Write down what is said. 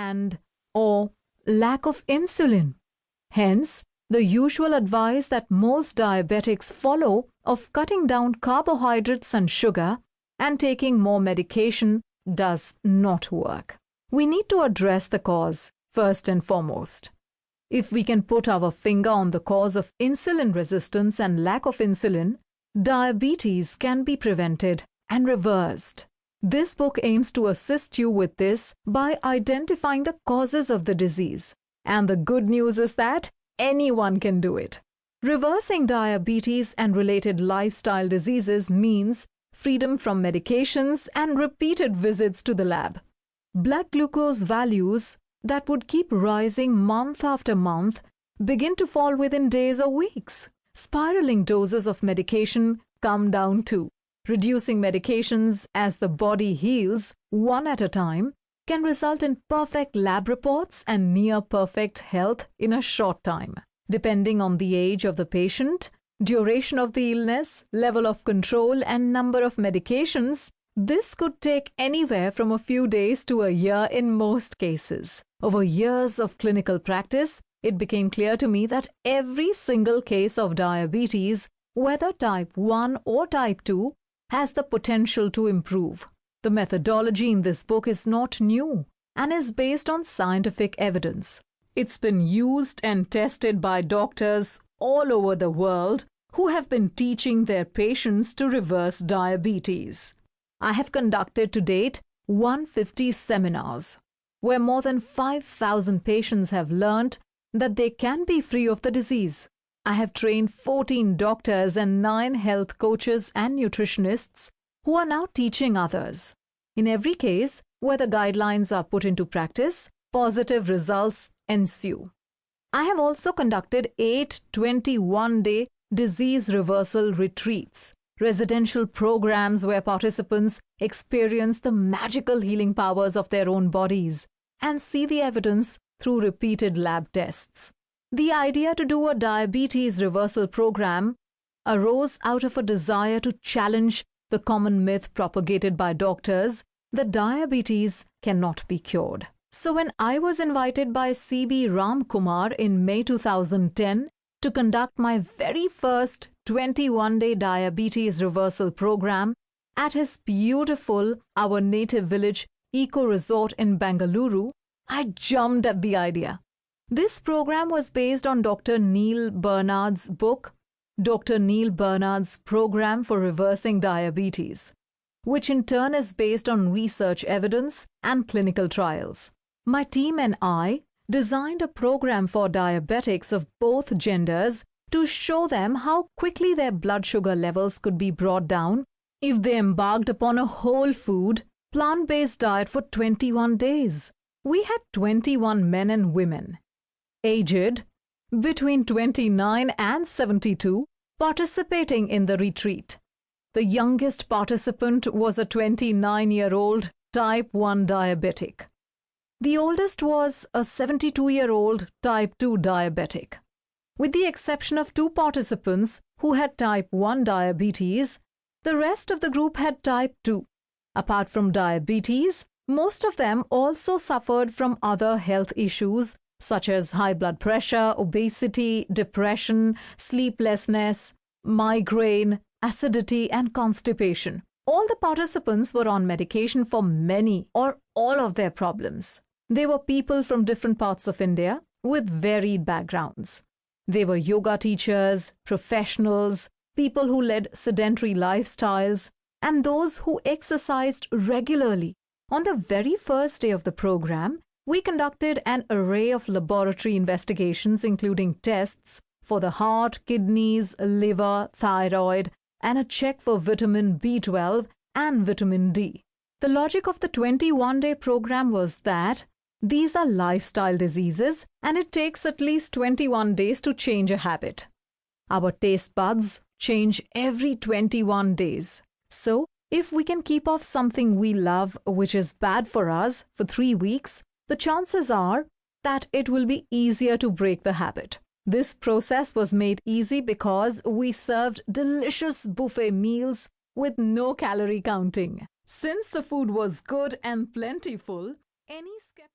and or lack of insulin. Hence, the usual advice that most diabetics follow of cutting down carbohydrates and sugar and taking more medication does not work. We need to address the cause first and foremost. If we can put our finger on the cause of insulin resistance and lack of insulin, diabetes can be prevented and reversed. This book aims to assist you with this by identifying the causes of the disease. And the good news is that anyone can do it. Reversing diabetes and related lifestyle diseases means freedom from medications and repeated visits to the lab. Blood glucose values that would keep rising month after month begin to fall within days or weeks. Spiraling doses of medication come down too. Reducing medications as the body heals one at a time can result in perfect lab reports and near-perfect health in a short time. Depending on the age of the patient, duration of the illness, level of control, and number of medications, this could take anywhere from a few days to a year in most cases. Over years of clinical practice, it became clear to me that every single case of diabetes, whether type 1 or type 2, has the potential to improve. The methodology in this book is not new and is based on scientific evidence. It's been used and tested by doctors all over the world who have been teaching their patients to reverse diabetes. I have conducted to date 150 seminars where more than 5,000 patients have learned that they can be free of the disease. I have trained 14 doctors and 9 health coaches and nutritionists who are now teaching others. In every case where the guidelines are put into practice, positive results ensue. I have also conducted 8 21-day disease reversal retreats, residential programs where participants experience the magical healing powers of their own bodies and see the evidence through repeated lab tests. The idea to do a diabetes reversal program arose out of a desire to challenge the common myth propagated by doctors that diabetes cannot be cured. So when I was invited by C.B. Ramkumar in May 2010 to conduct my very first 21-day diabetes reversal program at his beautiful Our Native Village Eco Resort in Bengaluru, I jumped at the idea. This program was based on Dr. Neil Bernard's book, Dr. Neil Bernard's Program for Reversing Diabetes, which in turn is based on research evidence and clinical trials. My team and I designed a program for diabetics of both genders to show them how quickly their blood sugar levels could be brought down if they embarked upon a whole food, plant-based diet for 21 days. We had 21 men and women, aged between 29 and 72, participating in the retreat. The youngest participant was a 29-year-old type 1 diabetic. The oldest was a 72-year-old type 2 diabetic. With the exception of 2 participants who had type 1 diabetes, the rest of the group had type 2. Apart from diabetes, most of them also suffered from other health issues such as high blood pressure, obesity, depression, sleeplessness, migraine, acidity, and constipation. All the participants were on medication for many or all of their problems. They were people from different parts of India with varied backgrounds. They were yoga teachers, professionals, people who led sedentary lifestyles, and those who exercised regularly. On the very first day of the program, we conducted an array of laboratory investigations including tests for the heart, kidneys, liver, thyroid, and a check for vitamin B12 and vitamin D. The logic of the 21-day program was that these are lifestyle diseases and it takes at least 21 days to change a habit. Our taste buds change every 21 days. So, if we can keep off something we love which is bad for us for 3 weeks, the chances are that it will be easier to break the habit. This process was made easy because we served delicious buffet meals with no calorie counting. Since the food was good and plentiful, any